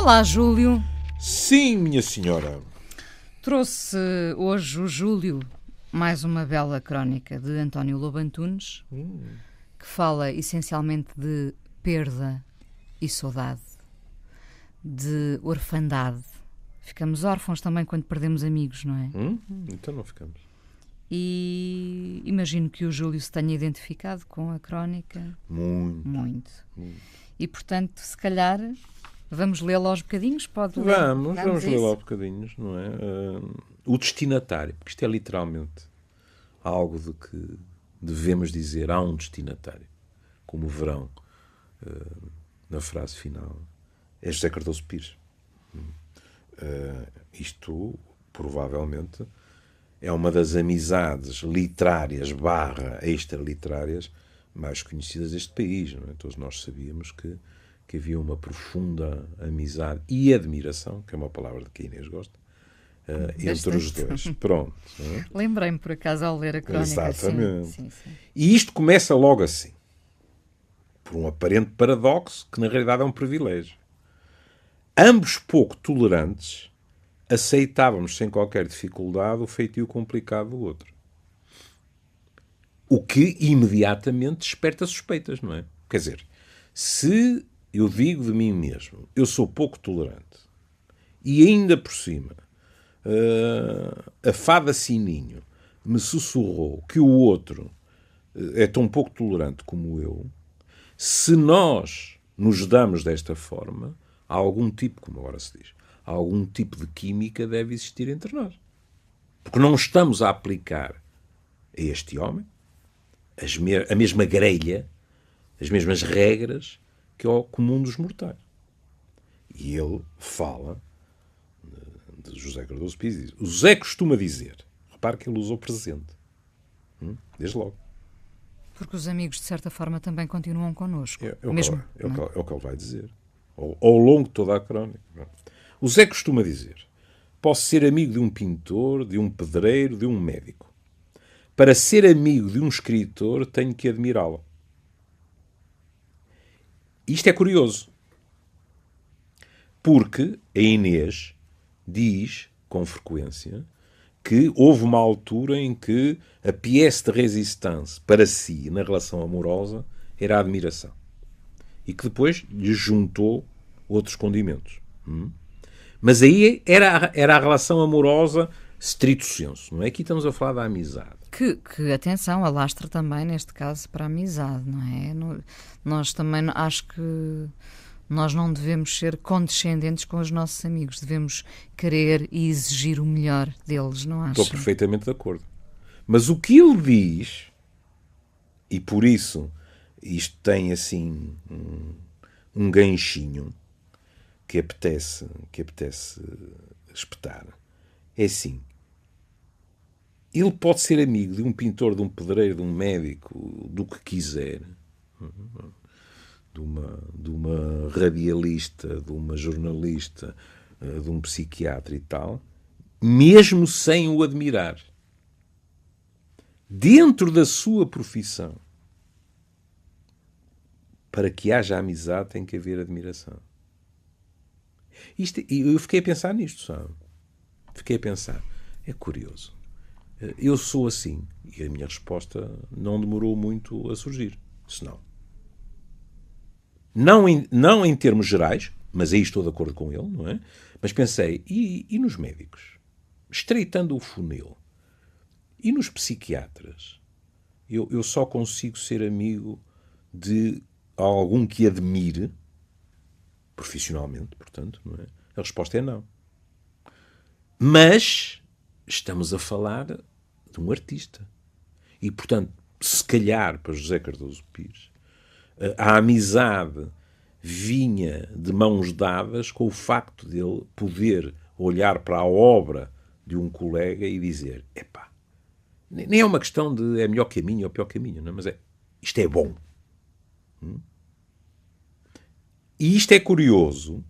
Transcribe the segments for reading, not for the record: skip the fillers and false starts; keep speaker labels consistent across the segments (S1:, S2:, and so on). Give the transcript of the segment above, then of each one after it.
S1: Olá, Júlio.
S2: Sim, minha senhora.
S1: Trouxe hoje o Júlio mais uma bela crónica de António Lobo Antunes, que fala essencialmente de perda e saudade, de orfandade. Ficamos órfãos também quando perdemos amigos, não é?
S2: Então não ficamos.
S1: E imagino que o Júlio se tenha identificado com a crónica. Muito. E, portanto, se calhar, vamos lê-la aos bocadinhos? Pode ler?
S2: Vamos lê-la aos bocadinhos, não é? O destinatário, porque isto é literalmente algo de que devemos dizer, há um destinatário, como o verão, na frase final, é José Cardoso Pires. Isto, provavelmente, é uma das amizades literárias / extraliterárias mais conhecidas deste país, não é? Todos nós sabíamos que havia uma profunda amizade e admiração, que é uma palavra de que a Inês gosta, entre os dois. Pronto. É?
S1: Lembrei-me, por acaso, ao ler a crónica.
S2: Exatamente.
S1: Sim.
S2: E isto começa logo assim, por um aparente paradoxo, que na realidade é um privilégio. Ambos pouco tolerantes, aceitávamos sem qualquer dificuldade o feitio complicado do outro. O que imediatamente desperta suspeitas, não é? Quer dizer, se eu digo de mim mesmo, eu sou pouco tolerante, e ainda por cima, a fada Sininho me sussurrou que o outro é tão pouco tolerante como eu, se nós nos damos desta forma, há algum tipo, como agora se diz, algum tipo de química deve existir entre nós. Porque não estamos a aplicar a este homem a mesma grelha, as mesmas regras que é o comum dos mortais. E ele fala de José Cardoso Pires. O José costuma dizer, repare que ele usou presente, desde logo.
S1: Porque os amigos, de certa forma, também continuam connosco.
S2: É o que ele vai dizer. Ao longo de toda a crónica. O Zé costuma dizer: posso ser amigo de um pintor, de um pedreiro, de um médico. Para ser amigo de um escritor, tenho que admirá-lo. Isto é curioso. Porque a Inês diz, com frequência, que houve uma altura em que a pièce de résistance para si, na relação amorosa, era a admiração. E que depois lhe juntou outros condimentos. Mas aí era a relação amorosa stricto sensu, não é? Aqui estamos a falar da amizade.
S1: Que atenção, alastra também, neste caso, para a amizade, não é? Nós também, acho que nós não devemos ser condescendentes com os nossos amigos. Devemos querer e exigir o melhor deles, não acham?
S2: Estou perfeitamente de acordo. Mas o que ele diz, e por isso isto tem assim um ganchinho que apetece espetar, é assim: ele pode ser amigo de um pintor, de um pedreiro, de um médico, do que quiser, de uma radialista, de uma jornalista, de um psiquiatra e tal, mesmo sem o admirar. Dentro da sua profissão, para que haja amizade tem que haver admiração. Eu fiquei a pensar nisto, sabe? Fiquei a pensar, é curioso. Eu sou assim. E a minha resposta não demorou muito a surgir. Senão, não em termos gerais, mas aí estou de acordo com ele, não é? Mas pensei, e nos médicos? Estreitando o funil. E nos psiquiatras? Eu só consigo ser amigo de algum que admire, profissionalmente, portanto, não é? A resposta é não. Mas estamos a falar de um artista. E, portanto, se calhar, para José Cardoso Pires, a amizade vinha de mãos dadas com o facto de ele poder olhar para a obra de um colega e dizer: epá, nem é uma questão de é melhor caminho ou pior caminho, não? Mas isto é bom. E isto é curioso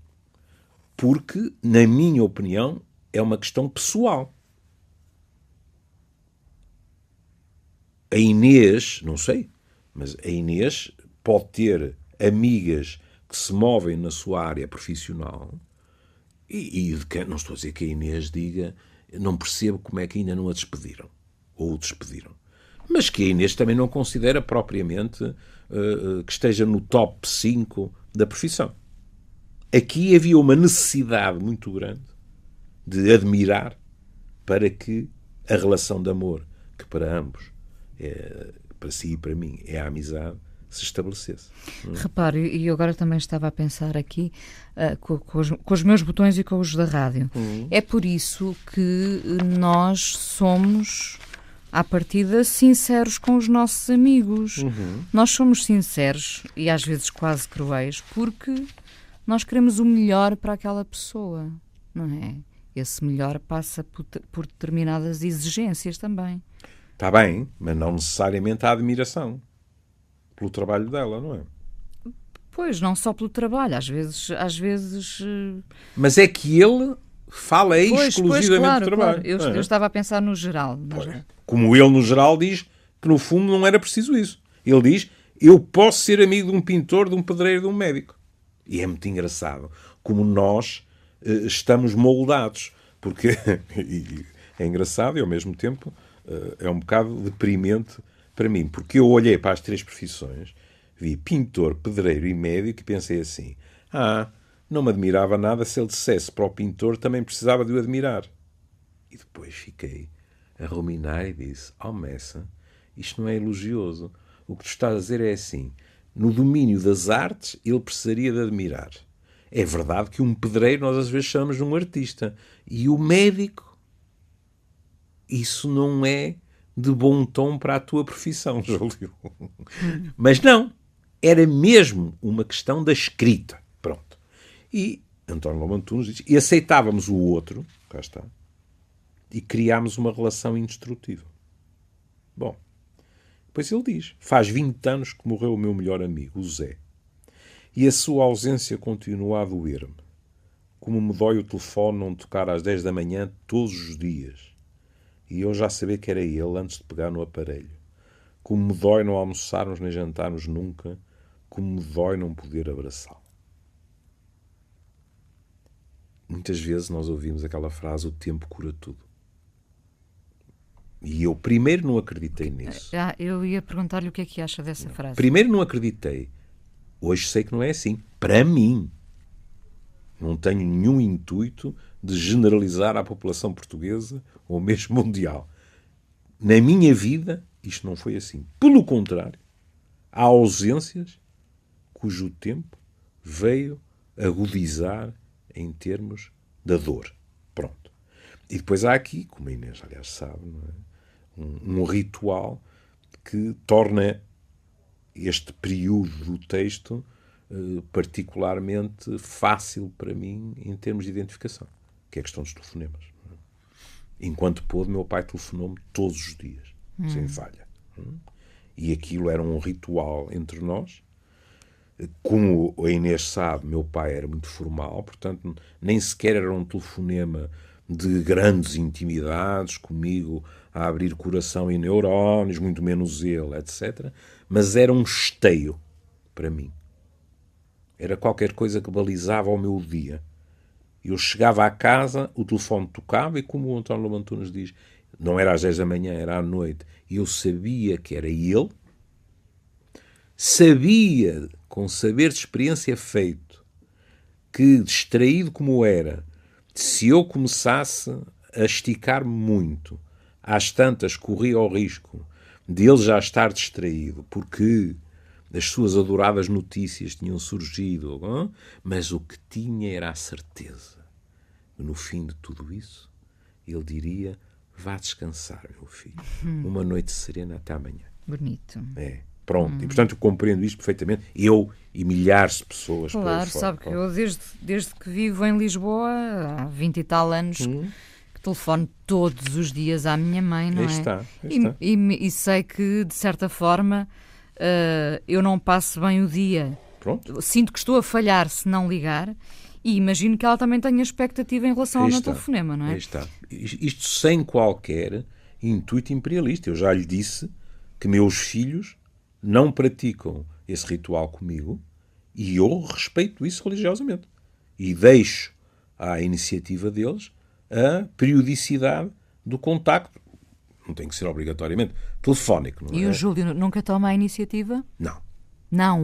S2: porque, na minha opinião, é uma questão pessoal. A Inês, não sei, mas a Inês pode ter amigas que se movem na sua área profissional Não estou a dizer que a Inês diga, não percebo como é que ainda não a despediram, ou o despediram. Mas que a Inês também não considera propriamente que esteja no top 5 da profissão. Aqui havia uma necessidade muito grande de admirar para que a relação de amor, que para ambos, para si e para mim, é a amizade, se estabelecesse.
S1: Repare, e eu agora também estava a pensar aqui com os meus botões e com os da rádio. É por isso que nós somos, à partida, sinceros com os nossos amigos. Nós somos sinceros e às vezes quase cruéis porque nós queremos o melhor para aquela pessoa, não é? Esse melhor passa por determinadas exigências também.
S2: Está bem, mas não necessariamente a admiração pelo trabalho dela, não é?
S1: Pois, não só pelo trabalho, às vezes...
S2: Mas é que ele fala exclusivamente
S1: claro,
S2: do trabalho.
S1: Claro. Eu estava a pensar no geral.
S2: Como ele, no geral, diz que, no fundo, não era preciso isso. Ele diz, eu posso ser amigo de um pintor, de um pedreiro, de um médico. E é muito engraçado como nós estamos moldados. Porque é engraçado e, ao mesmo tempo, é um bocado deprimente para mim. Porque eu olhei para as 3 profissões, vi pintor, pedreiro e médico e pensei assim, não me admirava nada se ele dissesse para o pintor também precisava de o admirar. E depois fiquei a ruminar e disse, Messa, isto não é elogioso. O que tu estás a dizer é assim, no domínio das artes ele precisaria de admirar. É verdade que um pedreiro nós às vezes chamamos de um artista. E o médico, isso não é de bom tom para a tua profissão, Júlio. Mas não, era mesmo uma questão da escrita. Pronto. E António Lobo Antunes diz, e aceitávamos o outro, cá está, e criámos uma relação indestrutível. Bom, depois ele diz, faz 20 anos que morreu o meu melhor amigo, o Zé, e a sua ausência continua a doer-me, como me dói o telefone não tocar às 10 da manhã todos os dias, e eu já sabia que era ele antes de pegar no aparelho. Como me dói não almoçarmos nem jantarmos nunca, como me dói não poder abraçá-lo. Muitas vezes nós ouvimos aquela frase, o tempo cura tudo. E eu primeiro não acreditei nisso.
S1: Eu ia perguntar-lhe o que é que acha dessa frase.
S2: Primeiro não acreditei. Hoje sei que não é assim. Para mim. Não tenho nenhum intuito de generalizar a população portuguesa ou mesmo mundial. Na minha vida, isto não foi assim. Pelo contrário, há ausências cujo tempo veio agudizar em termos da dor. Pronto. E depois há aqui, como a Inês, aliás, sabe, não é? um ritual que torna este período do texto particularmente fácil para mim em termos de identificação, que é a questão dos telefonemas. Enquanto pôde, meu pai telefonou-me todos os dias, sem falha. E aquilo era um ritual entre nós. Como a Inês sabe, meu pai era muito formal, portanto, nem sequer era um telefonema de grandes intimidades, comigo a abrir coração e neurónios, muito menos ele, etc. Mas era um esteio para mim. Era qualquer coisa que balizava o meu dia. Eu chegava à casa, o telefone tocava e, como o António Lobo Antunes diz, não era às 10 da manhã, era à noite, e eu sabia que era ele, sabia, com saber de experiência feito, que, distraído como era, se eu começasse a esticar-me muito, às tantas corria o risco de ele já estar distraído, porque as suas adoradas notícias tinham surgido, mas o que tinha era a certeza. No fim de tudo isso, ele diria, vá descansar, meu filho. Uma noite serena até amanhã.
S1: Bonito.
S2: É, pronto. E, portanto, eu compreendo isto perfeitamente. Eu e milhares de pessoas.
S1: Claro, sabe que eu, desde que vivo em Lisboa, há 20 e tal anos, que telefono todos os dias à minha mãe, não é?
S2: Aí está.
S1: E sei que, de certa forma, eu não passo bem o dia.
S2: Pronto.
S1: Sinto que estou a falhar se não ligar. E imagino que ela também tenha expectativa em relação ao meu telefonema, não é?
S2: Aí está. Isto sem qualquer intuito imperialista. Eu já lhe disse que meus filhos não praticam esse ritual comigo e eu respeito isso religiosamente. E deixo à iniciativa deles a periodicidade do contacto. Não tem que ser obrigatoriamente telefónico. Não
S1: E
S2: é?
S1: o Júlio nunca toma a iniciativa?
S2: Não.
S1: Não.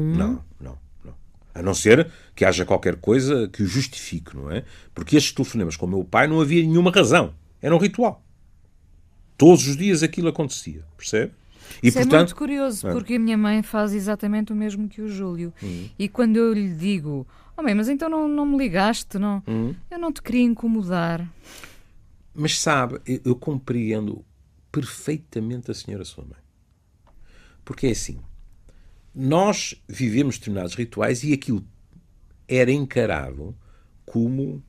S2: Não. A não ser que haja qualquer coisa que o justifique, não é? Porque estes telefonemas com o meu pai não havia nenhuma razão. Era um ritual. Todos os dias aquilo acontecia, percebe? E,
S1: Isso
S2: portanto,
S1: é muito curioso, porque a minha mãe faz exatamente o mesmo que o Júlio. E quando eu lhe digo, mãe, mas então não me ligaste, não? Eu não te queria incomodar.
S2: Mas sabe, eu compreendo perfeitamente a senhora sua mãe. Porque é assim, nós vivemos determinados rituais e aquilo era encarado como,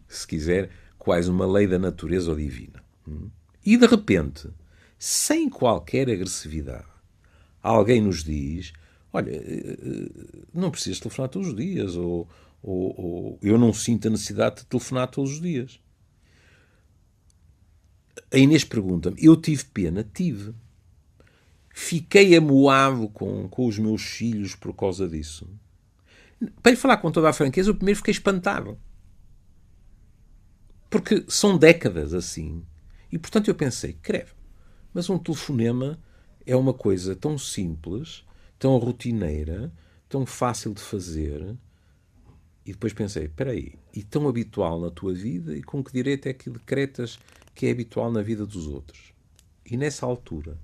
S2: se quiser, quase uma lei da natureza ou divina. E de repente, sem qualquer agressividade, alguém nos diz, olha, não precisas telefonar todos os dias, ou eu não sinto a necessidade de telefonar todos os dias. A Inês pergunta-me, eu tive pena? Tive. Fiquei amoado com os meus filhos por causa disso. Para lhe falar com toda a franqueza, eu primeiro fiquei espantado. Porque são décadas assim. E, portanto, eu pensei, creve, mas um telefonema é uma coisa tão simples, tão rotineira, tão fácil de fazer. E depois pensei, espera aí, e tão habitual na tua vida, e com que direito é que decretas que é habitual na vida dos outros? E nessa altura,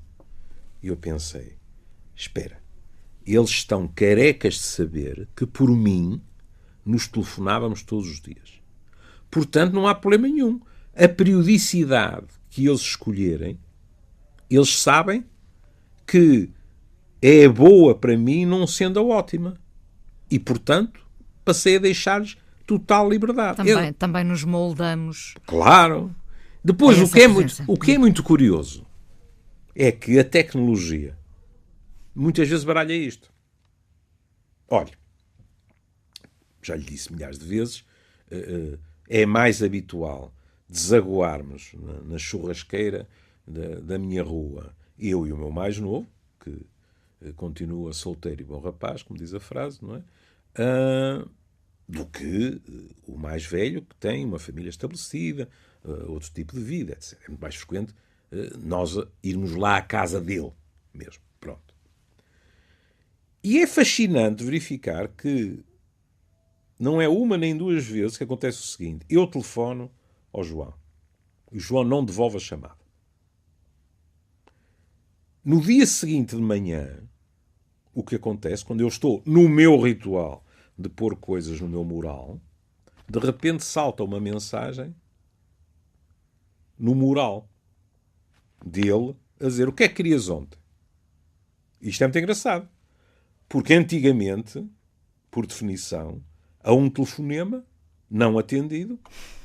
S2: eu pensei, espera, eles estão carecas de saber que por mim nos telefonávamos todos os dias. Portanto, não há problema nenhum. A periodicidade que eles escolherem, eles sabem que é boa para mim, não sendo a ótima. E, portanto, passei a deixar-lhes total liberdade.
S1: Também nos moldamos.
S2: Claro. Depois, o que é muito curioso é que a tecnologia muitas vezes baralha isto. Olha, já lhe disse milhares de vezes, é mais habitual desaguarmos na churrasqueira da minha rua, eu e o meu mais novo, que continua solteiro e bom rapaz, como diz a frase, não é? Do que o mais velho, que tem uma família estabelecida, outro tipo de vida, etc. É muito mais frequente nós irmos lá à casa dele mesmo. Pronto. E é fascinante verificar que não é uma nem duas vezes que acontece o seguinte. Eu telefono ao João. E o João não devolve a chamada. No dia seguinte de manhã, o que acontece, quando eu estou no meu ritual de pôr coisas no meu mural, de repente salta uma mensagem no mural dele a dizer o que é que querias ontem. Isto é muito engraçado. Porque antigamente, por definição, a um telefonema não atendido,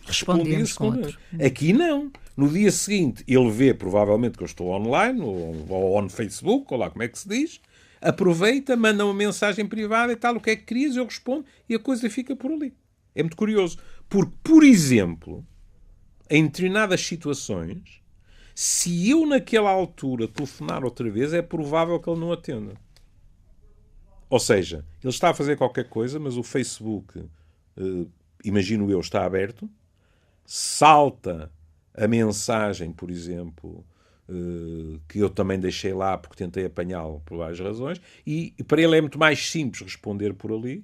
S2: respondia-se com outro. Aqui não. No dia seguinte, ele vê provavelmente que eu estou online, ou on Facebook, ou lá como é que se diz, aproveita, manda uma mensagem privada e tal, o que é que querias, eu respondo, e a coisa fica por ali. É muito curioso. Porque, por exemplo, em determinadas situações, se eu naquela altura telefonar outra vez, é provável que ele não atenda. Ou seja, ele está a fazer qualquer coisa, mas o Facebook, imagino eu, está aberto, salta a mensagem, por exemplo, que eu também deixei lá porque tentei apanhá-lo por várias razões, e para ele é muito mais simples responder por ali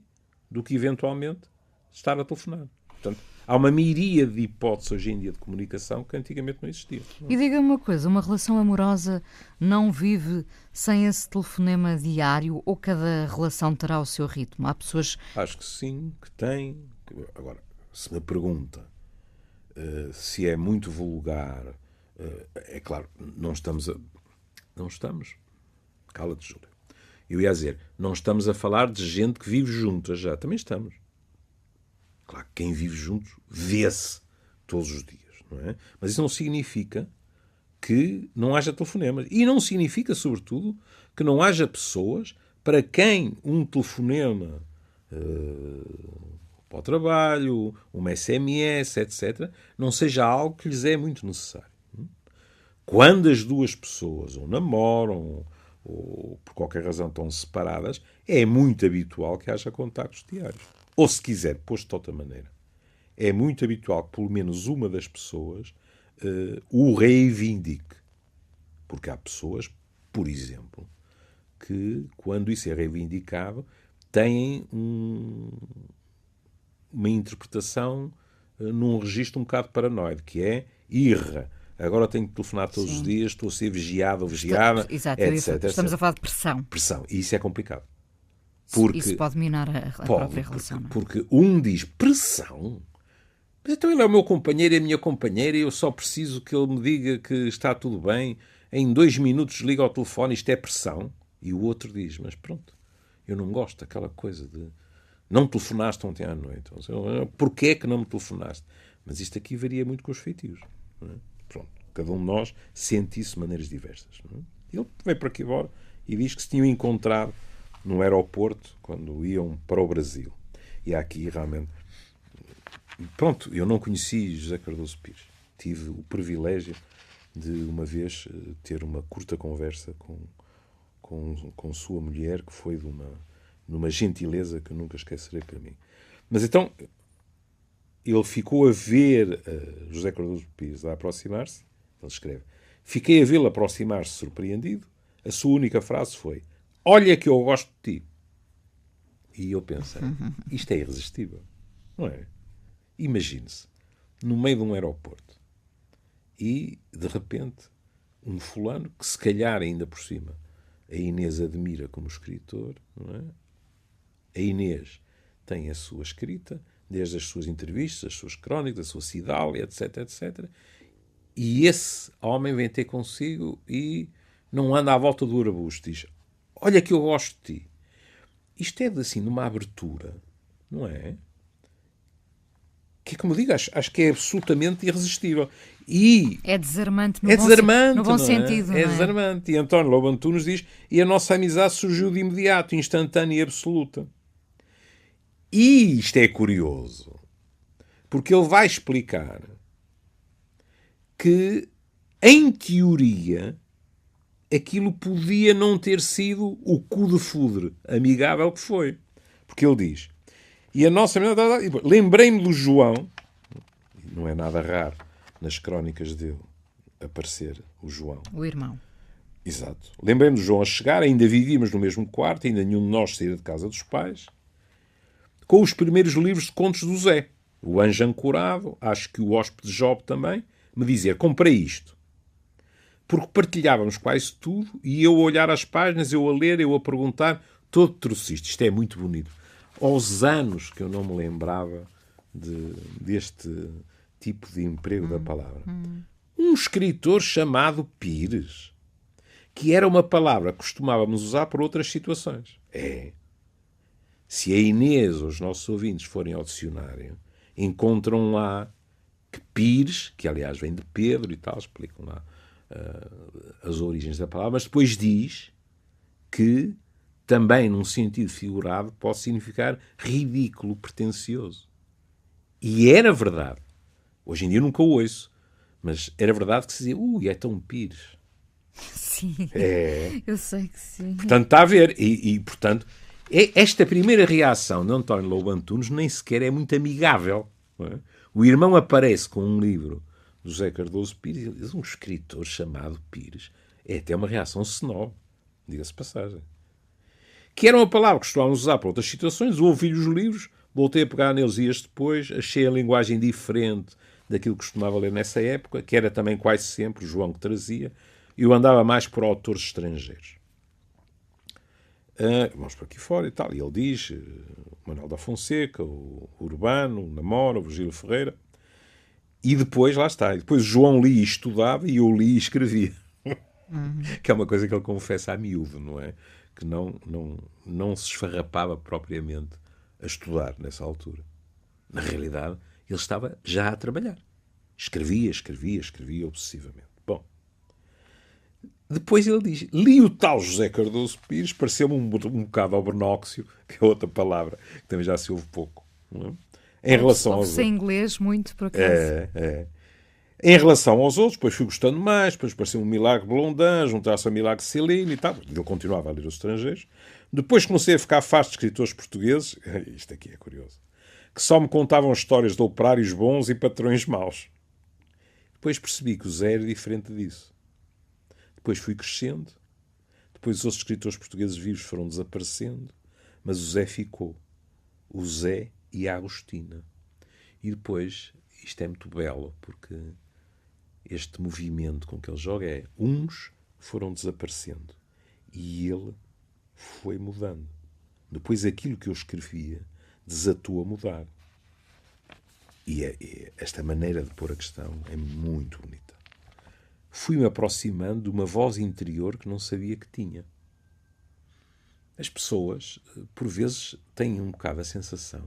S2: do que eventualmente estar a telefonar. Portanto, há uma miríade de hipóteses hoje em dia de comunicação que antigamente não existia.
S1: E diga-me uma coisa, uma relação amorosa não vive sem esse telefonema diário ou cada relação terá o seu ritmo? Há pessoas...
S2: Acho que sim, que tem. Agora, se me pergunta se é muito vulgar, é claro, não estamos. Cala-te, Júlia. Eu ia dizer, não estamos a falar de gente que vive juntas já. Também estamos. Claro que quem vive juntos vê-se todos os dias, não é? Mas isso não significa que não haja telefonemas. E não significa, sobretudo, que não haja pessoas para quem um telefonema para o trabalho, uma SMS, etc., não seja algo que lhes é muito necessário. Quando as duas pessoas ou namoram ou por qualquer razão estão separadas, é muito habitual que haja contactos diários. Ou, se quiser, posto de outra maneira, é muito habitual que pelo menos uma das pessoas o reivindique. Porque há pessoas, por exemplo, que, quando isso é reivindicado, têm uma interpretação num registro um bocado paranoide, que é irra. Agora tenho que telefonar todos os dias, estou a ser vigiado ou vigiada,
S1: Exato,
S2: etc.
S1: Estamos a falar de pressão.
S2: Pressão. E isso é complicado.
S1: Isso pode minar a própria relação. Não é?
S2: Porque um diz pressão. Mas então ele é o meu companheiro e a minha companheira e eu só preciso que ele me diga que está tudo bem. Em 2 minutos liga ao telefone, isto é pressão. E o outro diz, mas pronto, eu não gosto daquela coisa de não me telefonaste ontem à noite. Porquê é que não me telefonaste? Mas isto aqui varia muito com os feitios. Não é? Pronto, cada um de nós sente isso de maneiras diversas. Não é? Ele veio para aqui fora e diz que se tinham encontrado no aeroporto quando iam para o Brasil. E há aqui realmente... Pronto, eu não conheci José Cardoso Pires. Tive o privilégio de uma vez ter uma curta conversa com sua mulher, que foi de uma gentileza que eu nunca esquecerei para mim. Mas então, ele ficou a ver José Cardoso Pires a aproximar-se. Ele escreve: fiquei a vê-lo aproximar-se surpreendido. A sua única frase foi: olha que eu gosto de ti. E eu pensei, isto é irresistível, não é? Imagine-se, no meio de um aeroporto, e, de repente, um fulano que, se calhar, ainda por cima, a Inês admira como escritor, não é? A Inês tem a sua escrita, desde as suas entrevistas, as suas crónicas, a sua cidália, etc, etc. E esse homem vem ter consigo e não anda à volta do arbusto. Diz, olha que eu gosto de ti. Isto é, assim, numa abertura, não é? Que é como eu digo, acho que é absolutamente irresistível. E
S1: é desarmante
S2: no
S1: bom sentido.
S2: É desarmante. E António Lobo Antunes diz, e a nossa amizade surgiu de imediato, instantânea e absoluta. E isto é curioso, porque ele vai explicar que, em teoria, aquilo podia não ter sido o cu de fudre amigável que foi. Porque ele diz, e a nossa... Lembrei-me do João, não é nada raro nas crónicas dele aparecer o João.
S1: O irmão.
S2: Exato. Lembrei-me do João a chegar, ainda vivíamos no mesmo quarto, ainda nenhum de nós saía de casa dos pais, com os primeiros livros de contos do Zé. O Anjo Ancorado, acho que o Hóspede de Job também, me dizia, comprei isto. Porque partilhávamos quase tudo, e eu a olhar as páginas, eu a ler, eu a perguntar, todo trocista. Isto é muito bonito. Aos anos que eu não me lembrava deste tipo de emprego da palavra. Um escritor chamado Pires, que era uma palavra que costumávamos usar para outras situações. Se a Inês ou os nossos ouvintes forem ao dicionário, encontram lá que Pires, que aliás vem de Pedro e tal, explicam lá as origens da palavra, mas depois diz que também, num sentido figurado, pode significar ridículo, pretencioso. E era verdade. Hoje em dia eu nunca ouço, mas era verdade que se dizia, é tão Pires.
S1: Sim, eu sei que sim.
S2: Portanto, está a ver. E portanto, esta primeira reação de António Lobo Antunes nem sequer é muito amigável. Não é? O irmão aparece com um livro do José Cardoso Pires, ele diz, um escritor chamado Pires. É até uma reação snob, diga-se passagem. Que era uma palavra que costumávamos usar para outras situações, ouvi os livros, voltei a pegar neles dias depois, achei a linguagem diferente daquilo que costumava ler nessa época, que era também quase sempre o João que trazia, e eu andava mais por autores estrangeiros. Vamos por aqui fora e tal, e ele diz, o Manuel da Fonseca, o Urbano, o Namora, o Virgílio Ferreira, e depois, lá está, e depois o João lia e estudava, e eu lia e escrevia. Que é uma coisa que ele confessa a miúdo, não é? Que não se esfarrapava propriamente a estudar nessa altura. Na realidade, ele estava já a trabalhar. Escrevia obsessivamente. Bom, depois ele diz, li o tal José Cardoso Pires, pareceu-me um bocado ao Bernóxio, que é outra palavra que também já se ouve pouco. Não é? Em relação aos
S1: outros. Em inglês, muito, por acaso.
S2: Em relação aos outros, depois fui gostando mais, depois pareceu um Milagre de Blondin, juntar-se a Milagre de Céline e tal. Ele continuava a ler os estrangeiros. Depois comecei a ficar farto de escritores portugueses. Isto aqui é curioso. que só me contavam histórias de operários bons e patrões maus. Depois percebi que o Zé era diferente disso. Depois fui crescendo. Depois os outros escritores portugueses vivos foram desaparecendo. Mas o Zé ficou. O Zé e a Agostina. E depois, isto é muito belo, porque este movimento com que ele joga é uns foram desaparecendo e ele foi mudando. Depois aquilo que eu escrevia desatou a mudar. E esta maneira de pôr a questão é muito bonita. Fui-me aproximando de uma voz interior que não sabia que tinha. As pessoas, por vezes, têm um bocado a sensação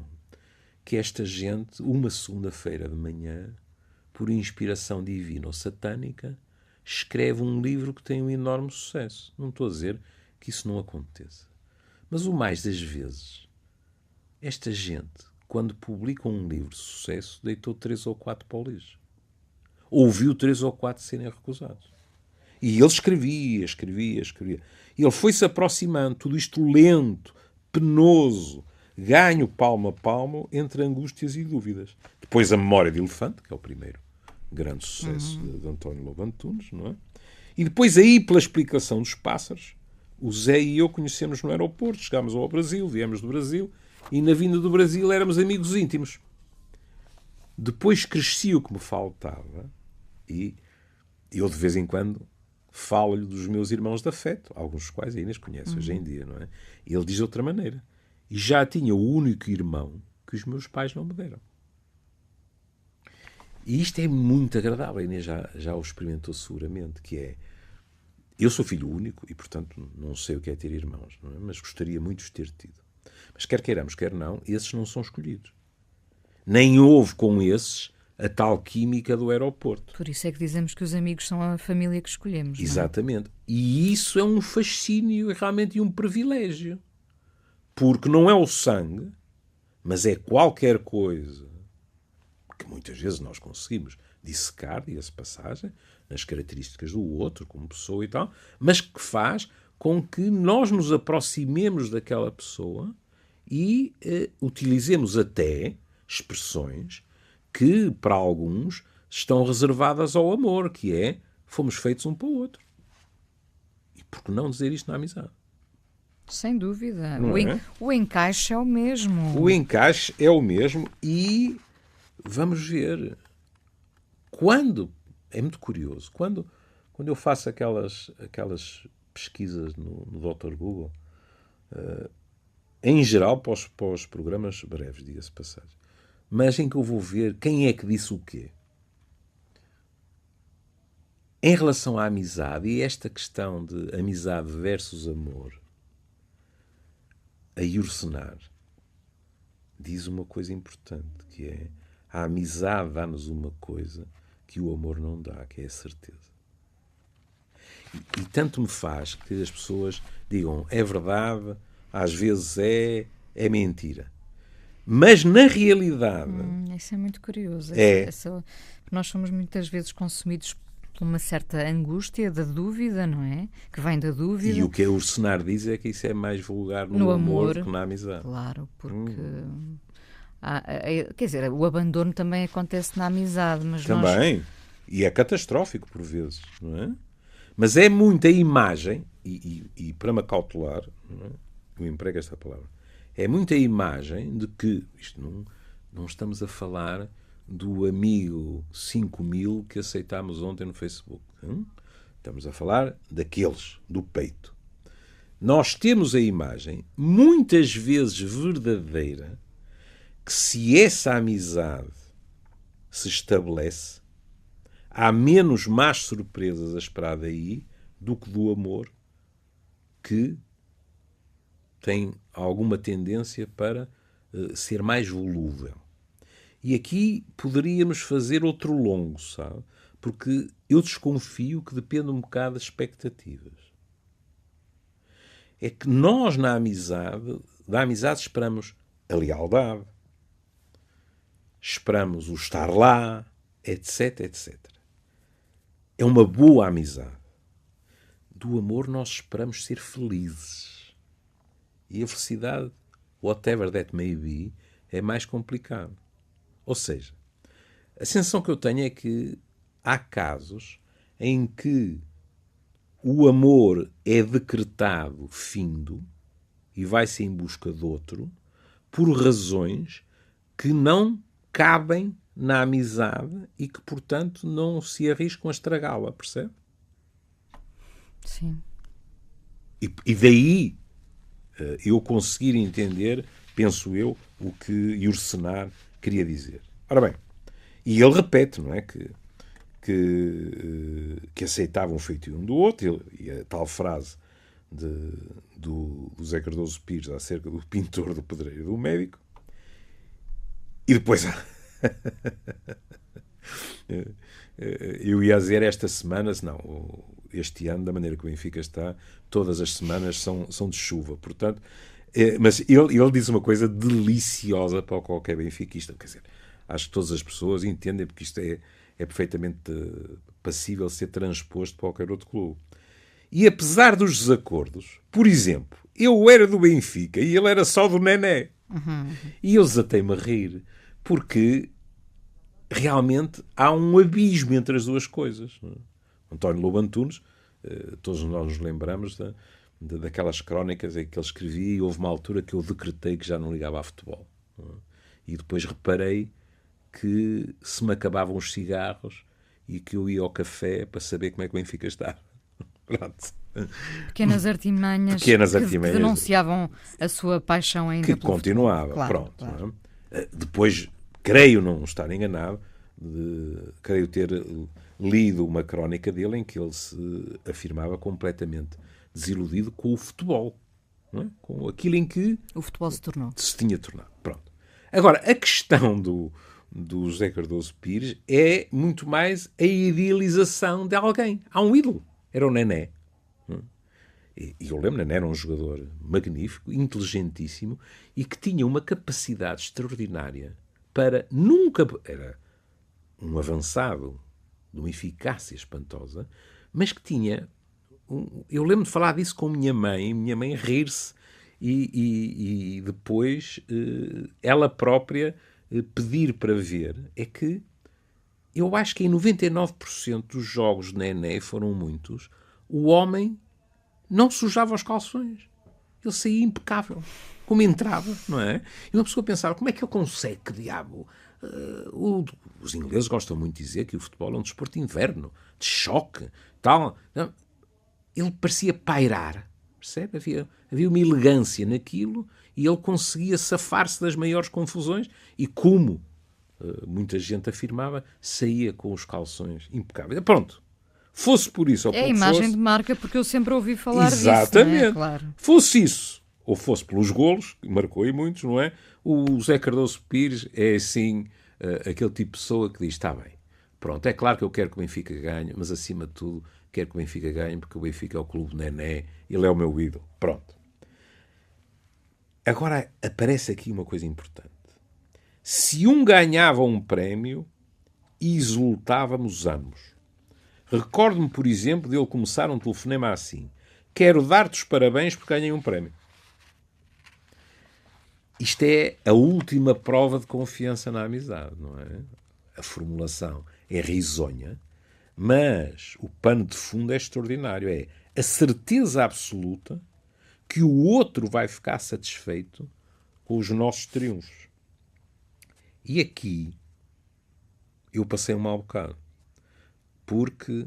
S2: que esta gente, uma segunda-feira de manhã, por inspiração divina ou satânica, escreve um livro que tem um enorme sucesso. Não estou a dizer que isso não aconteça. Mas o mais das vezes, esta gente, quando publica um livro de sucesso, deitou 3 ou 4 para o lixo. Ouviu 3 ou 4 serem recusados. E ele escrevia. E ele foi-se aproximando, tudo isto lento, penoso, ganho palmo a palmo, entre angústias e dúvidas. Depois a Memória de Elefante, que é o primeiro grande sucesso de António Lobo Antunes, não é? E depois aí, pela explicação dos pássaros, o Zé e eu conhecemos no aeroporto, chegámos ao Brasil, viemos do Brasil, e na vinda do Brasil éramos amigos íntimos. Depois cresci o que me faltava, e eu de vez em quando falo-lhe dos meus irmãos de afeto, alguns dos quais a Inês conhece hoje em dia, não é? E ele diz de outra maneira. E já tinha o único irmão que os meus pais não me deram. E isto é muito agradável, a Inês já o experimentou seguramente, que é, eu sou filho único e, portanto, não sei o que é ter irmãos, não é? Mas gostaria muito de os ter tido. Mas quer queiramos, quer não, esses não são escolhidos. Nem houve com esses a tal química do aeroporto.
S1: Por isso é que dizemos que os amigos são a família que escolhemos.
S2: Exatamente. Não é? E isso é um fascínio realmente e um privilégio. Porque não é o sangue, mas é qualquer coisa que muitas vezes nós conseguimos dissecar, diga-se passagem, nas características do outro, como pessoa e tal, mas que faz com que nós nos aproximemos daquela pessoa e utilizemos até expressões que, para alguns, estão reservadas ao amor, que é, fomos feitos um para o outro. E por que não dizer isto na amizade?
S1: Sem dúvida.
S2: É?
S1: O encaixe é o mesmo.
S2: O encaixe é o mesmo e vamos ver. Quando, é muito curioso, quando eu faço aquelas pesquisas no Dr. Google, em geral para os programas breves, diga-se passagem, mas em que eu vou ver quem é que disse o quê. Em relação à amizade, e esta questão de amizade versus amor, a Yursenar diz uma coisa importante, que é a amizade dá-nos uma coisa que o amor não dá, que é a certeza. E tanto me faz que as pessoas digam é verdade, às vezes é mentira. Mas na realidade...
S1: Isso é muito curioso.
S2: É.
S1: Nós somos muitas vezes consumidos por uma certa angústia da dúvida, não é? Que vem da dúvida.
S2: E o que a Ursenar diz é que isso é mais vulgar no amor que na amizade.
S1: Claro, porque... quer dizer, o abandono também acontece na amizade, mas
S2: também. E é catastrófico por vezes, não é? Mas é muita imagem, e para me acautelar, não é? Eu emprego esta palavra, é muita imagem de que, isto não estamos a falar do amigo 5000 que aceitámos ontem no Facebook. Estamos a falar daqueles, do peito. Nós temos a imagem, muitas vezes verdadeira, que se essa amizade se estabelece, há menos más surpresas a esperar daí do que do amor, que tem alguma tendência para ser mais volúvel. E aqui poderíamos fazer outro longo, sabe? Porque eu desconfio que depende um bocado das expectativas. É que nós, da amizade esperamos a lealdade, esperamos o estar lá, etc, etc. É uma boa amizade. Do amor nós esperamos ser felizes. E a felicidade, whatever that may be, é mais complicado. Ou seja, a sensação que eu tenho é que há casos em que o amor é decretado findo e vai-se em busca de outro por razões que não cabem na amizade e que, portanto, não se arriscam a estragá-la, percebe?
S1: Sim.
S2: E daí eu conseguir entender, penso eu, o que Yourcenar queria dizer. Ora bem, e ele repete, não é? Que aceitavam o feitio um do outro, e a tal frase do José Cardoso Pires acerca do pintor, do pedreiro e do médico. E depois eu ia dizer esta semana, não, este ano, da maneira que o Benfica está, todas as semanas são de chuva, portanto, mas ele diz uma coisa deliciosa para qualquer benfiquista, quer dizer, acho que todas as pessoas entendem, porque isto é perfeitamente passível de ser transposto para qualquer outro clube. E apesar dos desacordos, por exemplo, eu era do Benfica e ele era só do Nené. E eu desatei-me a rir, porque realmente há um abismo entre as duas coisas. António Lobo Antunes, todos nós nos lembramos daquelas crónicas em que ele escrevia, e houve uma altura que eu decretei que já não ligava a futebol. E depois reparei que se me acabavam os cigarros e que eu ia ao café para saber como é que o Benfica estava. Pronto.
S1: Pequenas artimanhas que denunciavam a sua paixão ainda
S2: que
S1: pelo
S2: continuava.
S1: Claro,
S2: Pronto.
S1: claro.
S2: Depois, creio não estar enganado, creio ter lido uma crónica dele em que ele se afirmava completamente desiludido com o futebol. Não é? Com aquilo em que
S1: o futebol se
S2: tinha tornado. Pronto. Agora, a questão do José Cardoso Pires é muito mais a idealização de alguém. Há um ídolo. Era o Nené. E eu lembro, Nené era um jogador magnífico, inteligentíssimo e que tinha uma capacidade extraordinária para nunca... Era um avançado de uma eficácia espantosa, mas que tinha... Eu lembro de falar disso com minha mãe rir-se e depois ela própria pedir para ver. É que eu acho que em 99% dos jogos de Nené, foram muitos, o homem não sujava os calções. Ele saía impecável. Como entrava, não é? E uma pessoa pensava, como é que ele consegue, que diabo? Os ingleses gostam muito de dizer que o futebol é um desporto de inverno, de choque, tal. Ele parecia pairar, percebe? Havia uma elegância naquilo e ele conseguia safar-se das maiores confusões e, como muita gente afirmava, saía com os calções impecáveis. Pronto. Fosse por isso ou
S1: é a imagem de marca, porque eu sempre ouvi falar
S2: exatamente,
S1: disso, não é? Claro.
S2: Fosse isso, ou fosse pelos golos, que marcou aí muitos, não é? O José Cardoso Pires é assim, aquele tipo de pessoa que diz, está bem, pronto, é claro que eu quero que o Benfica ganhe, mas acima de tudo quero que o Benfica ganhe, porque o Benfica é o clube Nené, ele é o meu ídolo, pronto. Agora aparece aqui uma coisa importante. Se um ganhava um prémio, exultávamos ambos. Recordo-me, por exemplo, de ele começar um telefonema assim: quero dar-te os parabéns porque ganhei um prémio. Isto é a última prova de confiança na amizade, não é? A formulação é risonha, mas o pano de fundo é extraordinário. É a certeza absoluta que o outro vai ficar satisfeito com os nossos triunfos. E aqui eu passei um mau bocado, porque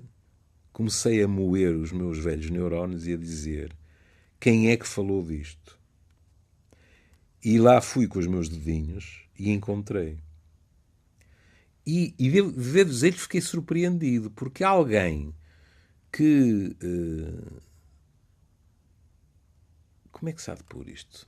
S2: comecei a moer os meus velhos neurónios e a dizer: quem é que falou disto? E lá fui com os meus dedinhos e encontrei. E devo dizer que fiquei surpreendido, porque alguém que... como é que se há de pôr isto?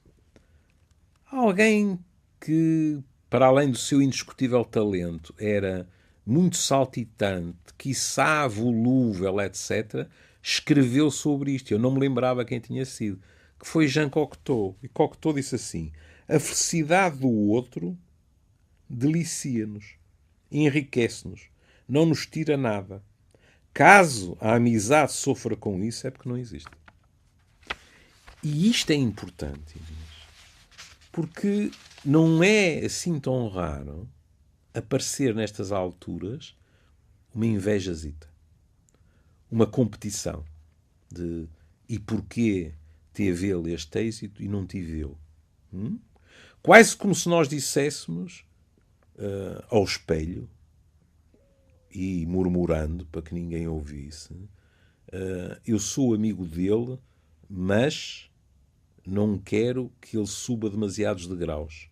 S2: Alguém que, para além do seu indiscutível talento, era muito saltitante, quiçá volúvel, etc., escreveu sobre isto. Eu não me lembrava quem tinha sido. Que foi Jean Cocteau. E Cocteau disse assim: a felicidade do outro delicia-nos, enriquece-nos, não nos tira nada. Caso a amizade sofra com isso, é porque não existe. E isto é importante, Inês. Porque não é assim tão raro aparecer nestas alturas uma invejazita, uma competição de e porquê teve ele este êxito e não tive eu. Quase como se nós disséssemos ao espelho e murmurando para que ninguém ouvisse, eu sou amigo dele, mas não quero que ele suba demasiados degraus,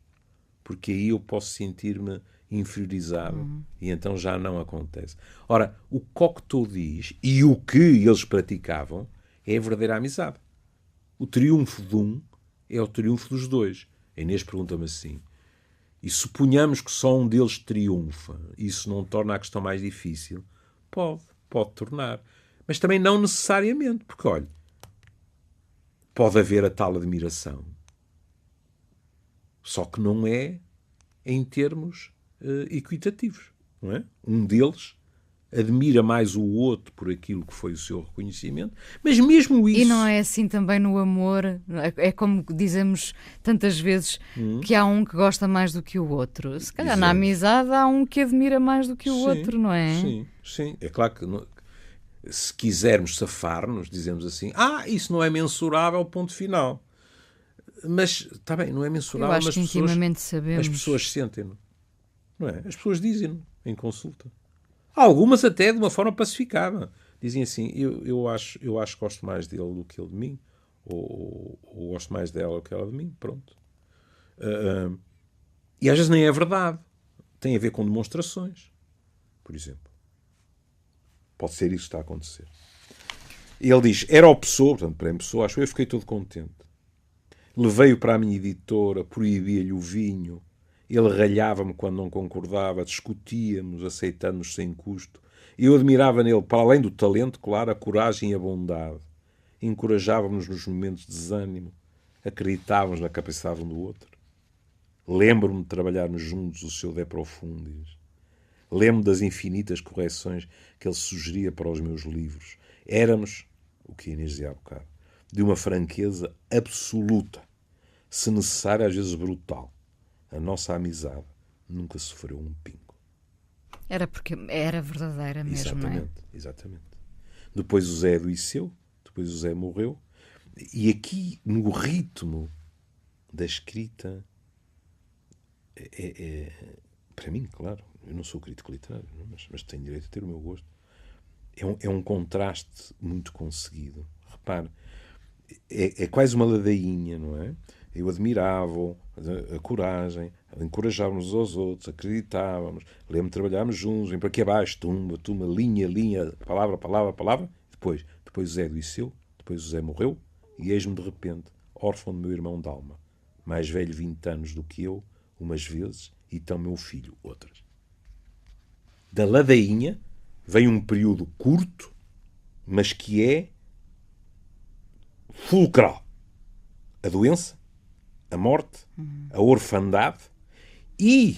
S2: porque aí eu posso sentir-me inferiorizado e então já não acontece. Ora, o que Cocteau diz e o que eles praticavam é a verdadeira amizade. O triunfo de um é o triunfo dos dois. A Inês pergunta-me assim, e suponhamos que só um deles triunfa, isso não torna a questão mais difícil? Pode tornar. Mas também não necessariamente, porque, olha, pode haver a tal admiração. Só que não é em termos equitativos, não é? Um deles admira mais o outro por aquilo que foi o seu reconhecimento, mas mesmo isso...
S1: E não é assim também no amor? É como dizemos tantas vezes que há um que gosta mais do que o outro. Se calhar na amizade há um que admira mais do que o outro, não é?
S2: Sim. É claro que se quisermos safar-nos, dizemos assim, isso não é mensurável, ponto final. Mas, está bem, não é mensurável,
S1: Eu acho que intimamente sabemos.
S2: As pessoas sentem-no. Não é? As pessoas dizem-no em consulta. Algumas até de uma forma pacificada. Dizem assim, eu acho que gosto mais dele do que ele de mim, ou gosto mais dela do que ela de mim, pronto. E às vezes nem é verdade. Tem a ver com demonstrações, por exemplo. Pode ser isso que está a acontecer. E ele diz, era o Pessoa, portanto, para a Pessoa, acho que eu fiquei todo contente. Levei-o para a minha editora, proibia-lhe o vinho. Ele ralhava-me quando não concordava, discutíamos, aceitando-nos sem custo. Eu admirava nele, para além do talento, claro, a coragem e a bondade. Encorajávamos nos momentos de desânimo. Acreditávamos na capacidade um do outro. Lembro-me de trabalharmos juntos o seu De Profundis. Lembro-me das infinitas correções que ele sugeria para os meus livros. Éramos, o que a Inês dizia há bocado, de uma franqueza absoluta, se necessário, às vezes brutal. A nossa amizade nunca sofreu um pingo.
S1: Era porque era verdadeira mesmo, não é?
S2: Exatamente. Depois o Zé adoeceu, depois o Zé morreu, e aqui, no ritmo da escrita, para mim, claro, eu não sou crítico literário, mas tenho direito a ter o meu gosto. É um contraste muito conseguido. Repare, é quase uma ladainha, não é? Eu admirava a coragem, encorajávamos uns aos outros, acreditávamos, lembro-me de trabalharmos juntos, vem para aqui abaixo, tumba, linha, palavra. Depois o Zé adoeceu, depois o Zé morreu, e eis-me de repente, órfão do meu irmão de alma, mais velho 20 anos do que eu, umas vezes, e tão meu filho, outras. Da ladainha vem um período curto, mas que é fulcral. A doença, a morte, a orfandade e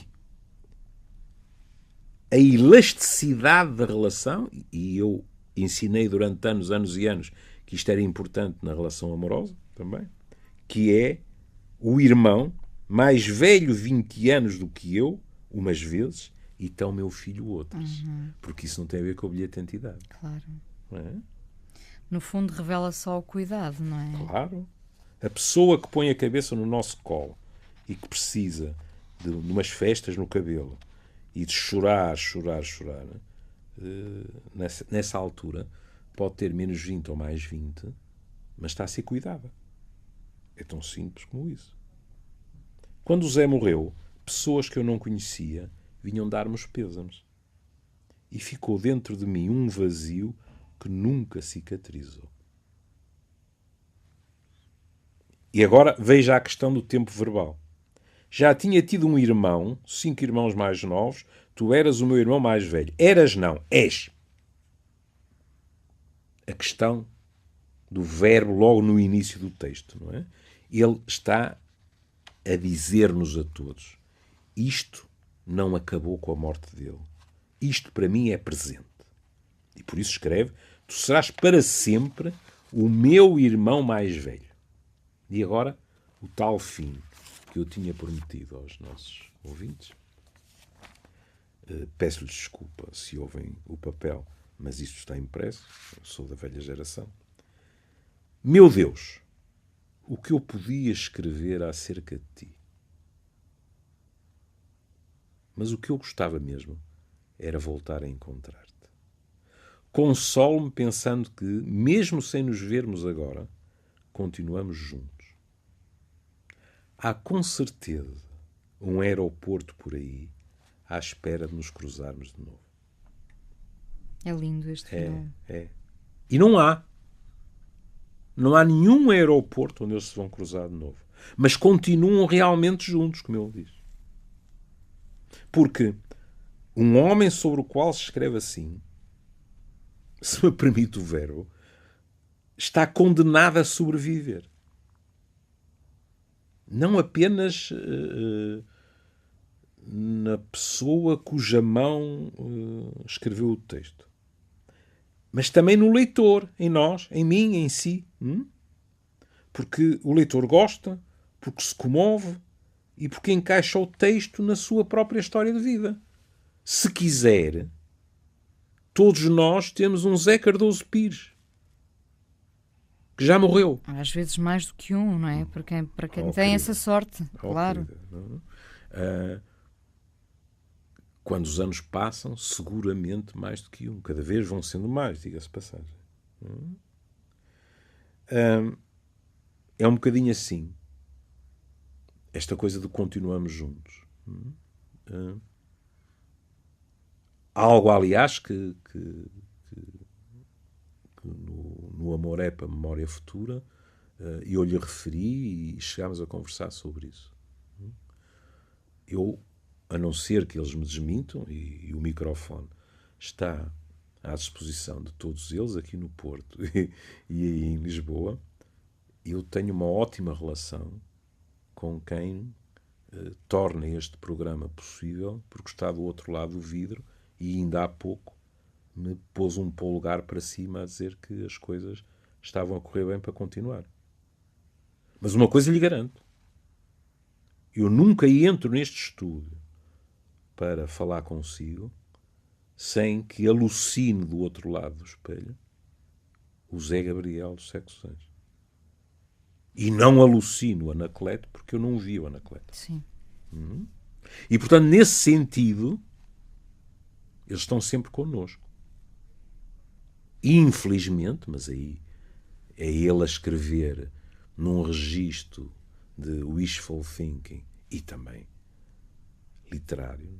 S2: a elasticidade da relação, e eu ensinei durante anos e anos que isto era importante na relação amorosa também, que é o irmão mais velho 20 anos do que eu, umas vezes, e tão meu filho outras. Porque isso não tem a ver com o bilhete de identidade.
S1: Claro.
S2: Não é?
S1: No fundo revela só o cuidado, não é?
S2: Claro. A pessoa que põe a cabeça no nosso colo e que precisa de umas festas no cabelo e de chorar, nessa altura pode ter menos 20 ou mais 20, mas está a ser cuidada. É tão simples como isso. Quando o Zé morreu, pessoas que eu não conhecia vinham dar-me os pêsames. E ficou dentro de mim um vazio que nunca cicatrizou. E agora veja a questão do tempo verbal. Já tinha tido um irmão, 5 irmãos mais novos, tu eras o meu irmão mais velho. Eras não, és. A questão do verbo logo no início do texto, não é? Ele está a dizer-nos a todos, isto não acabou com a morte dele. Isto para mim é presente. E por isso escreve, tu serás para sempre o meu irmão mais velho. E agora, o tal fim. que eu tinha prometido aos nossos ouvintes. Peço-lhes desculpa se ouvem o papel, mas isto está impresso. Eu sou da velha geração. Meu Deus, o que eu podia escrever acerca de ti? Mas o que eu gostava mesmo era voltar a encontrar-te. Consolo-me pensando que, mesmo sem nos vermos agora, continuamos juntos. Há com certeza um aeroporto por aí à espera de nos cruzarmos de novo.
S1: É lindo este final.
S2: E não há. Não há nenhum aeroporto onde eles se vão cruzar de novo. Mas continuam realmente juntos, como ele diz. Porque um homem sobre o qual se escreve assim, se me permite o verbo, está condenado a sobreviver. Não apenas na pessoa cuja mão escreveu o texto, mas também no leitor, em nós, em mim, em si. Porque o leitor gosta, porque se comove e porque encaixa o texto na sua própria história de vida. Se quiser, todos nós temos um Zé Cardoso Pires, que já morreu.
S1: Às vezes mais do que um, não é? Para quem tem essa sorte, claro.
S2: Quando os anos passam, seguramente mais do que um. Cada vez vão sendo mais, diga-se de passagem. É um bocadinho assim. Esta coisa de continuamos juntos. Algo, aliás, que no Amor é para Memória Futura eu lhe referi e chegámos a conversar sobre isso. Eu, a não ser que eles me desmintam, e o microfone está à disposição de todos eles aqui no Porto e em Lisboa, eu tenho uma ótima relação com quem torna este programa possível, porque está do outro lado do vidro e ainda há pouco me pôs um polegar para cima a dizer que as coisas estavam a correr bem para continuar. Mas uma coisa lhe garanto: eu nunca entro neste estúdio para falar consigo sem que alucine do outro lado do espelho o Zé Gabriel do Sexo Anjo. E não alucino o Anacleto porque eu não vi o Anacleto.
S1: Sim.
S2: E, portanto, nesse sentido, eles estão sempre connosco. E, infelizmente, mas aí é ele a escrever num registro de wishful thinking e também literário.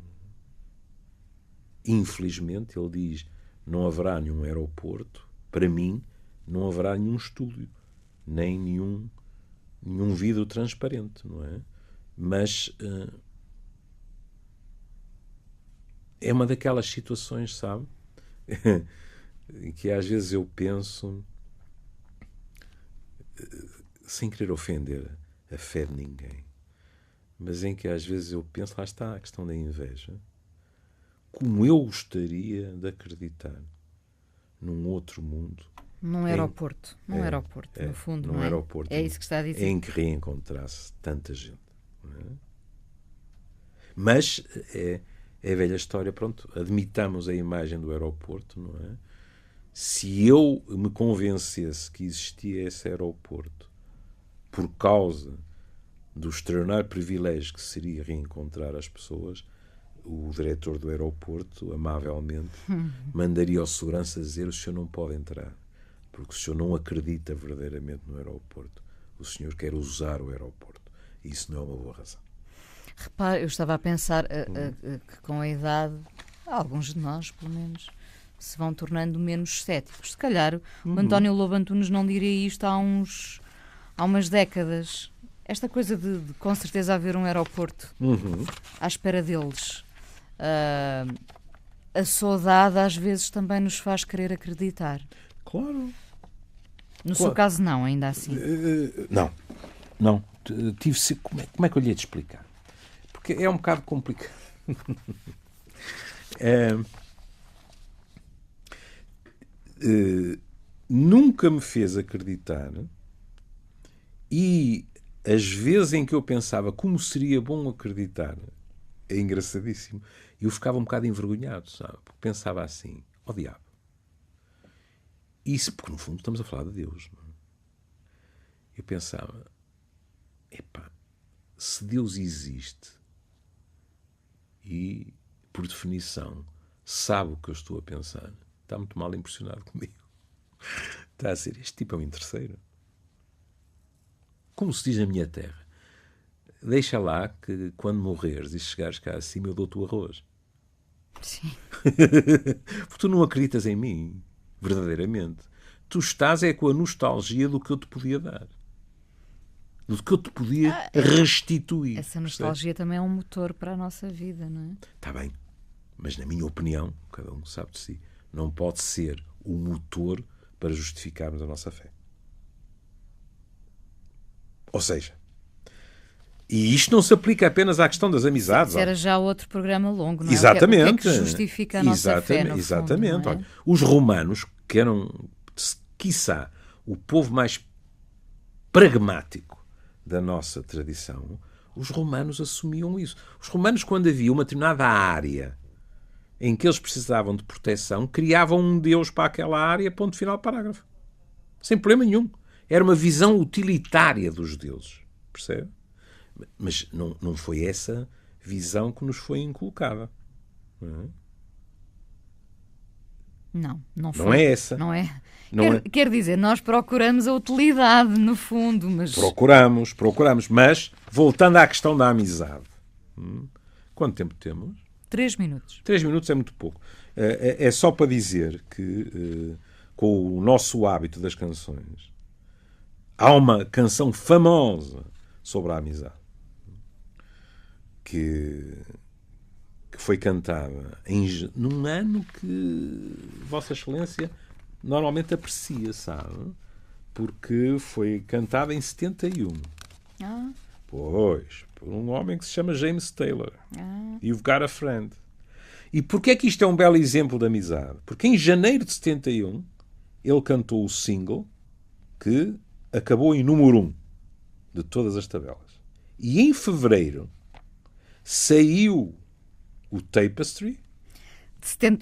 S2: Infelizmente, ele diz: não haverá nenhum aeroporto, para mim, não haverá nenhum estúdio, nem nenhum vidro transparente, não é? Mas é uma daquelas situações, sabe, em que às vezes eu penso, sem querer ofender a fé de ninguém, mas em que às vezes eu penso, lá está a questão da inveja, como eu gostaria de acreditar num outro mundo.
S1: Num aeroporto. No fundo, não é?
S2: Aeroporto,
S1: é isso que está a dizer.
S2: Em que reencontrasse tanta gente. Não é? Mas é a velha história, pronto, admitamos a imagem do aeroporto, não é? Se eu me convencesse que existia esse aeroporto por causa do extraordinário privilégio que seria reencontrar as pessoas, o diretor do aeroporto, amavelmente, mandaria ao segurança dizer: o senhor não pode entrar, porque o senhor não acredita verdadeiramente no aeroporto. O senhor quer usar o aeroporto. E isso não é uma boa razão.
S1: Repare, eu estava a pensar que com a idade, alguns de nós, pelo menos, se vão tornando menos céticos. Se calhar o António Lobo Antunes não diria isto há umas décadas. Esta coisa de com certeza haver um aeroporto à espera deles. A saudade às vezes também nos faz querer acreditar.
S2: Claro.
S1: No seu caso não, ainda assim.
S2: Não. Como é que eu lhe ia te explicar? Porque é um bocado complicado. Nunca me fez acreditar, e as vezes em que eu pensava como seria bom acreditar, é engraçadíssimo, e eu ficava um bocado envergonhado, sabe? Porque pensava assim, ó diabo. Isso, porque no fundo estamos a falar de Deus. Não é? Eu pensava, epá, se Deus existe e, por definição, sabe o que eu estou a pensar, está muito mal impressionado comigo. Está a ser, este tipo é um interesseiro. Como se diz na minha terra, deixa lá que quando morreres e chegares cá acima eu dou-te o arroz.
S1: Sim.
S2: Porque tu não acreditas em mim, verdadeiramente. Tu estás é com a nostalgia do que eu te podia dar. Do que eu te podia restituir.
S1: Essa nostalgia também é um motor para a nossa vida, não é?
S2: Está bem. Mas na minha opinião, cada um sabe de si, não pode ser o motor para justificarmos a nossa fé. Ou seja, e isto não se aplica apenas à questão das amizades.
S1: Isso era já outro programa longo, não é?
S2: Exatamente.
S1: O que é que justifica a nossa fé, no
S2: exatamente.
S1: fundo, não é?
S2: Olha, os romanos, que eram, quiçá, o povo mais pragmático da nossa tradição, os romanos assumiam isso. Os romanos, quando havia uma determinada área em que eles precisavam de proteção, criavam um deus para aquela área, ponto final, parágrafo. Sem problema nenhum. Era uma visão utilitária dos deuses. Percebe? Mas não foi essa visão que nos foi inculcada.
S1: Não foi.
S2: Não é essa.
S1: Não é.
S2: Não
S1: Quer dizer, nós procuramos a utilidade, no fundo, mas...
S2: Procuramos. Mas, voltando à questão da amizade. Quanto tempo temos?
S1: 3 minutos.
S2: 3 minutos é muito pouco. É só para dizer que, com o nosso hábito das canções, há uma canção famosa sobre a amizade que foi cantada num ano que Vossa Excelência normalmente aprecia, sabe? Porque foi cantada em 71. Pois, por um homem que se chama James Taylor. You've Got a Friend. E porquê é que isto é um belo exemplo de amizade? Porque em janeiro de 71 ele cantou o single que acabou em número 1 de todas as tabelas. E em fevereiro saiu o Tapestry.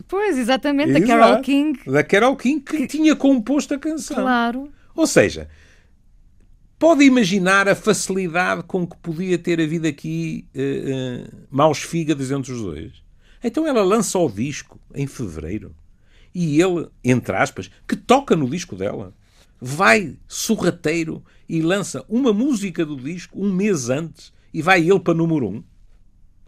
S1: Pois, exatamente, da Carole King.
S2: Da Carole King, que tinha composto a canção.
S1: Claro.
S2: Ou seja, pode imaginar a facilidade com que podia ter havido aqui maus fígados entre os dois. Então ela lança o disco em fevereiro. E ele, entre aspas, que toca no disco dela, vai sorrateiro e lança uma música do disco um mês antes e vai ele para número 1.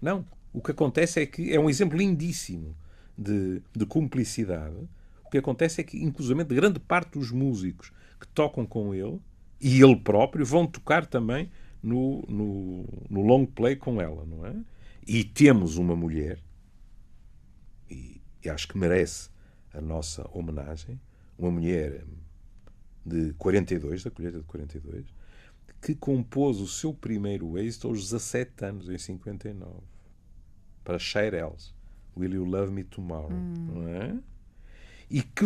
S2: Não. O que acontece é que é um exemplo lindíssimo de cumplicidade. O que acontece é que, inclusive, grande parte dos músicos que tocam com ele e ele próprio vão tocar também no long play com ela, não é? E temos uma mulher, e acho que merece a nossa homenagem, uma mulher de 42, da colheita de 42, que compôs o seu primeiro êxito aos 17 anos, em 59, para Cher Els, Will You Love Me Tomorrow, não é? E que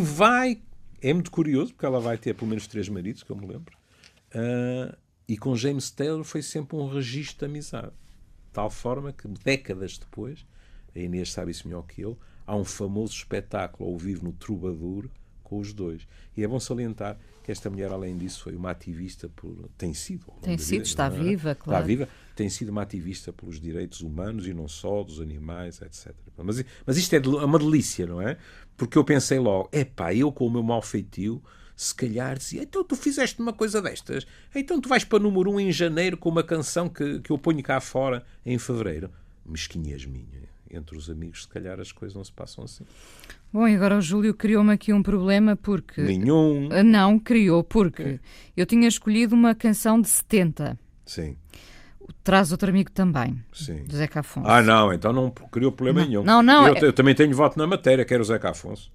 S2: é muito curioso, porque ela vai ter pelo menos 3 maridos, que eu me lembro, e com James Taylor foi sempre um registro de amizade, de tal forma que décadas depois, a Inês sabe isso melhor que eu, há um famoso espetáculo ao vivo no Troubadour com os dois. E é bom salientar que esta mulher, além disso, foi uma ativista tem sido,
S1: está viva, claro.
S2: Está viva, tem sido uma ativista pelos direitos humanos e não só, dos animais, etc. Mas isto é uma delícia, não é? Porque eu pensei logo, eu com o meu mau feitio, se calhar dizia, então tu fizeste uma coisa destas, então tu vais para número 1 em janeiro com uma canção que eu ponho cá fora em fevereiro. Mesquinhas minhas. Entre os amigos, se calhar, as coisas não se passam assim.
S1: Bom, e agora o Júlio criou-me aqui um problema porque...
S2: Nenhum.
S1: Não, criou, porque eu tinha escolhido uma canção de 70.
S2: Sim.
S1: Traz outro amigo também.
S2: Sim.
S1: Do Zeca Afonso.
S2: Não, então não criou problema nenhum.
S1: Não.
S2: Eu também tenho voto na matéria, quero o Zeca Afonso.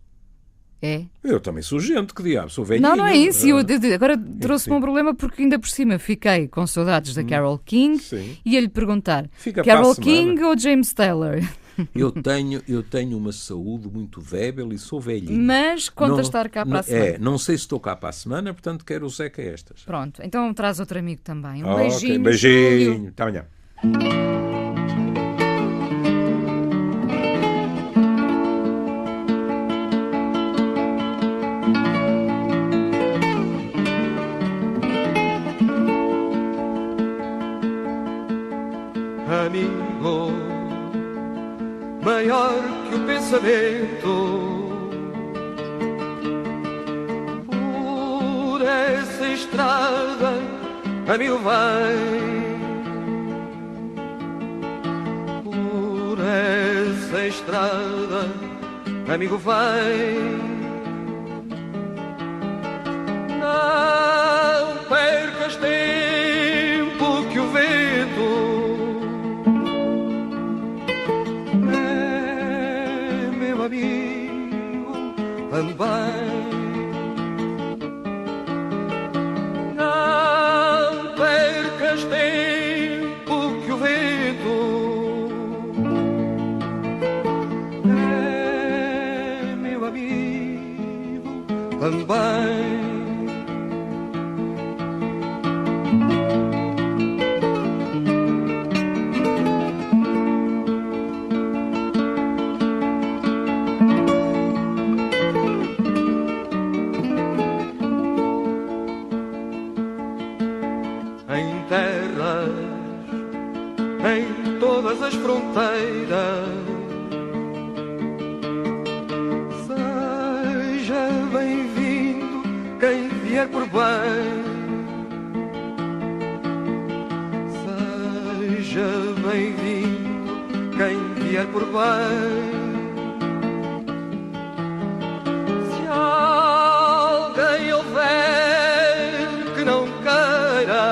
S1: É?
S2: Eu também sou gente, que diabo, sou velhinho.
S1: Não é isso. Agora trouxe-me um problema porque ainda por cima fiquei com saudades da Carole King e ia-lhe perguntar, Carole King ou James Taylor?
S2: Eu tenho uma saúde muito débil e sou velhinho.
S1: Mas conta estar cá para a semana.
S2: Não sei se estou cá para a semana, portanto quero o Zeca estas.
S1: Pronto, então traz outro amigo também. Um
S2: Okay,
S1: beijinho.
S2: beijinho. Até amanhã.
S3: Amigo, maior que o pensamento, por essa estrada, amigo, vai. Por essa estrada, amigo, vai. Não percas tempo que o vento também. Não percas tempo que o vento é meu amigo também. Em todas as fronteiras, seja bem-vindo quem vier por bem. Seja bem-vindo quem vier por bem. Se alguém houver que não queira,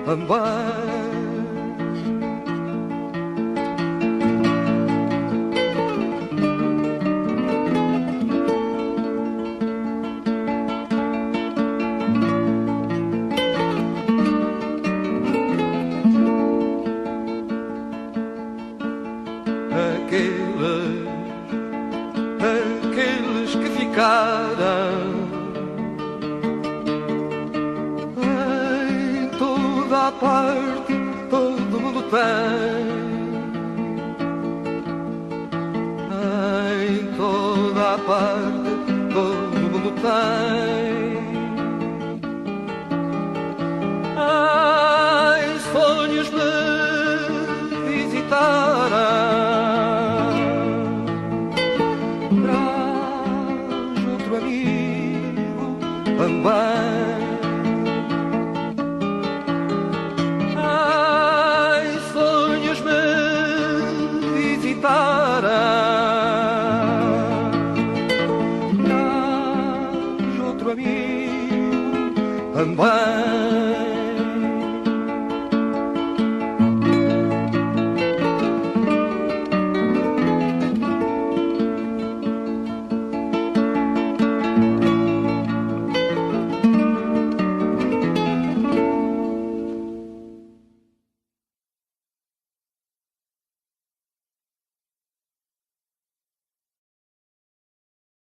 S3: também. Aqueles que ficaram a parte todo mundo tem, em toda a parte todo mundo tem, em sonhos me visitarão, traz outro amigo também. Outro amigo também.